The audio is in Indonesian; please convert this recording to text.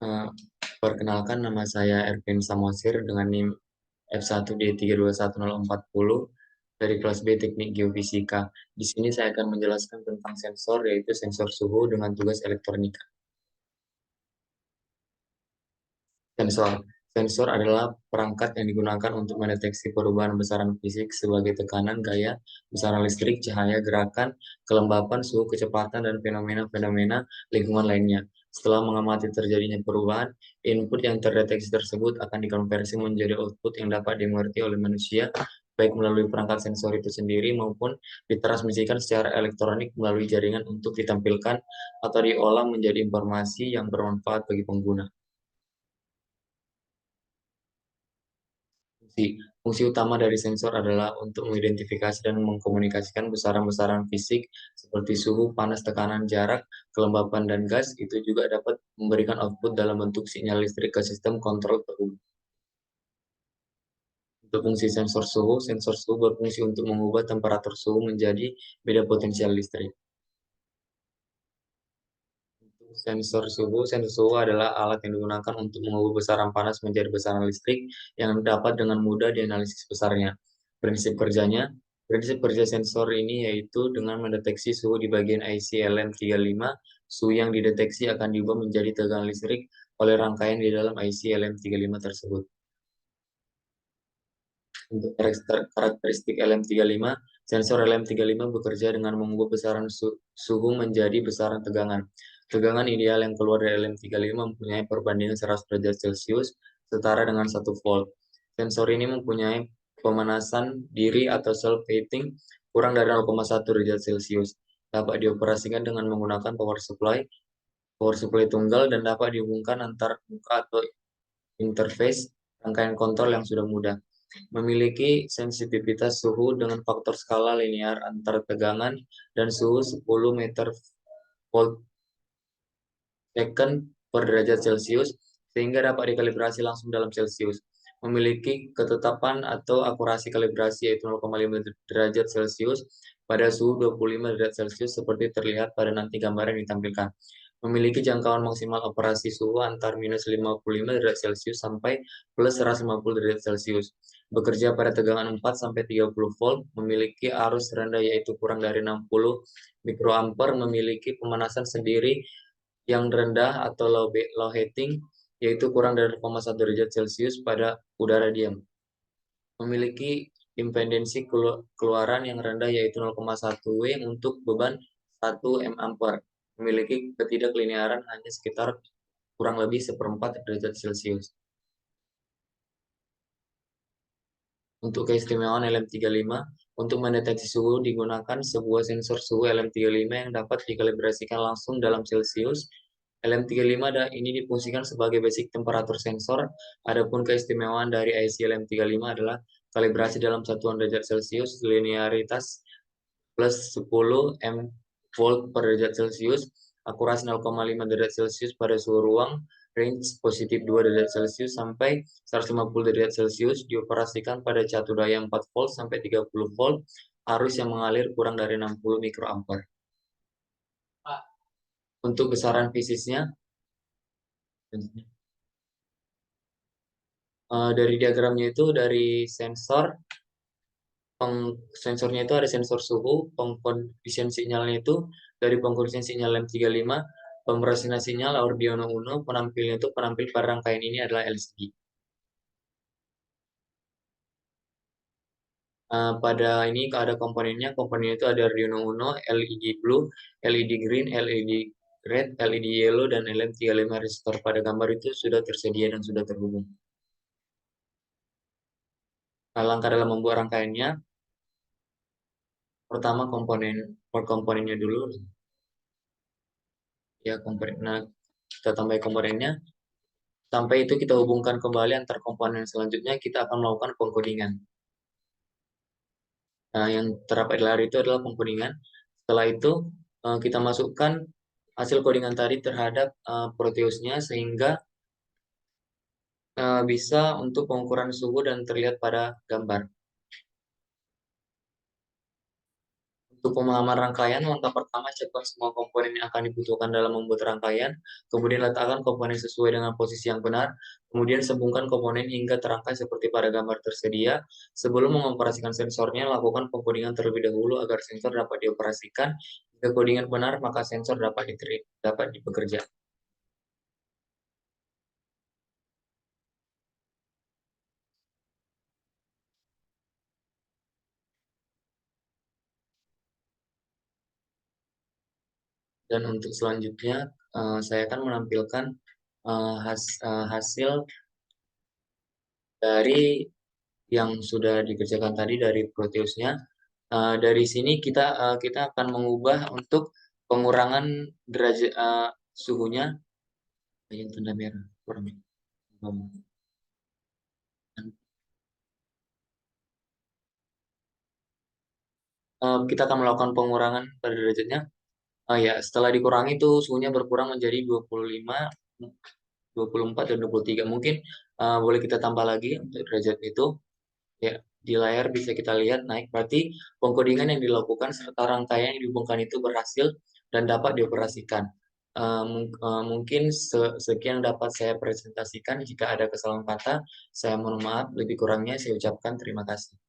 Eh, Perkenalkan, nama saya Ervin Samosir dengan NIM F1D321040 dari kelas B Teknik Geofisika. Di sini saya akan menjelaskan tentang sensor, yaitu sensor suhu dengan tugas elektronika. Sensor. Sensor adalah perangkat yang digunakan untuk mendeteksi perubahan besaran fisik sebagai tekanan, gaya, besaran listrik, cahaya, gerakan, kelembapan, suhu, kecepatan, dan fenomena-fenomena lingkungan lainnya. Setelah mengamati terjadinya perubahan, input yang terdeteksi tersebut akan dikonversi menjadi output yang dapat dimengerti oleh manusia, baik melalui perangkat sensor itu sendiri maupun ditransmisikan secara elektronik melalui jaringan untuk ditampilkan atau diolah menjadi informasi yang bermanfaat bagi pengguna. Fungsi, fungsi utama dari sensor adalah untuk mengidentifikasi dan mengkomunikasikan besaran-besaran fisik seperti suhu, panas, tekanan, jarak, kelembapan, dan gas. Itu juga dapat memberikan output dalam bentuk sinyal listrik ke sistem kontrol terhubung. Untuk fungsi sensor suhu berfungsi untuk mengubah temperatur suhu menjadi beda potensial listrik. Sensor suhu adalah alat yang digunakan untuk mengubah besaran panas menjadi besaran listrik yang dapat dengan mudah dianalisis besarnya. Prinsip kerjanya, prinsip kerja sensor ini yaitu dengan mendeteksi suhu di bagian IC LM35, suhu yang dideteksi akan diubah menjadi tegangan listrik oleh rangkaian di dalam IC LM35 tersebut. Untuk karakteristik LM35, sensor LM35 bekerja dengan mengubah besaran suhu menjadi besaran tegangan. Tegangan ideal yang keluar dari LM35 mempunyai perbandingan 100 derajat Celcius setara dengan 1 volt. Sensor ini mempunyai pemanasan diri atau self-heating kurang dari 0,1 derajat Celcius. Dapat dioperasikan dengan menggunakan power supply tunggal, dan dapat dihubungkan antar muka atau interface rangkaian kontrol yang sudah mudah. Memiliki sensitivitas suhu dengan faktor skala linear antar tegangan dan suhu 10 meter volt second per derajat Celcius, sehingga dapat dikalibrasi langsung dalam Celcius. Memiliki ketetapan atau akurasi kalibrasi yaitu 0,5 derajat Celcius pada suhu 25 derajat Celcius seperti terlihat pada nanti gambar yang ditampilkan. Memiliki jangkauan maksimal operasi suhu antar minus 55 derajat Celcius sampai plus 150 derajat Celcius. Bekerja pada tegangan 4 sampai 30 volt, memiliki arus rendah yaitu kurang dari 60 mikroampere, memiliki pemanasan sendiri yang rendah atau low heating yaitu kurang dari 0,1 derajat Celcius pada udara diam. Memiliki impedensi keluaran yang rendah yaitu 0,1 W untuk beban 1 M ampere. Memiliki ketidaklinearan hanya sekitar kurang lebih seperempat derajat Celcius. Untuk keistimewaan LM35, untuk mendeteksi suhu digunakan sebuah sensor suhu LM35 yang dapat dikalibrasikan langsung dalam Celcius. LM35 ini difungsikan sebagai basic temperatur sensor. Adapun keistimewaan dari IC LM35 adalah kalibrasi dalam satuan derajat Celcius, linearitas plus 10 M volt per derajat Celcius, akurasi 0,5 derajat Celcius pada suhu ruang, range positif 2 derajat Celcius sampai 150 derajat Celcius, dioperasikan pada catu daya 4 volt sampai 30 volt, arus yang mengalir kurang dari 60 mikroampere. Untuk besaran fisiknya, dari diagramnya itu dari sensornya itu ada sensor suhu, pengkondisian sinyalnya itu dari pengkondisian sinyal M35, pemrosesan sinyal Arduino Uno, penampilnya itu penampil pada rangkaian ini adalah LCD. Pada ini ada komponennya itu ada Arduino Uno, LED Blue, LED Green, LED Red, LED Yellow, dan LM35 resistor. Pada gambar itu sudah tersedia dan sudah terhubung. Nah, langkah dalam membuat rangkaiannya, pertama komponennya dulu. Ya, komponen. Nah, kita tambah komponennya. Sampai itu kita hubungkan kembali antar komponen selanjutnya, kita akan melakukan pengkodingan. Nah, yang terdapat di layar itu adalah pengkodingan. Setelah itu, kita masukkan hasil codingan tadi terhadap Proteusnya sehingga bisa untuk pengukuran suhu dan terlihat pada gambar. Untuk pemahaman rangkaian, langkah pertama cekkan semua komponen yang akan dibutuhkan dalam membuat rangkaian, kemudian letakkan komponen sesuai dengan posisi yang benar, kemudian sambungkan komponen hingga terangkai seperti pada gambar tersedia. Sebelum mengoperasikan sensornya, lakukan pengkodingan terlebih dahulu agar sensor dapat dioperasikan. Jika kodingan benar, maka sensor dapat bekerja. Dan untuk selanjutnya, saya akan menampilkan hasil dari yang sudah dikerjakan tadi dari Proteusnya. Dari sini kita akan mengubah untuk pengurangan derajat suhunya yang tanda merah kurang. Kita akan melakukan pengurangan pada derajatnya. Ya, setelah dikurangi itu suhunya berkurang menjadi 25, 24 dan 23. Mungkin boleh kita tambah lagi untuk derajat itu. Ya, di layar bisa kita lihat naik. Berarti pengkodingan yang dilakukan serta rangkaian yang dihubungkan itu berhasil dan dapat dioperasikan. Mungkin sekian dapat saya presentasikan. Jika ada kesalahan kata, saya mohon maaf. Lebih kurangnya saya ucapkan terima kasih.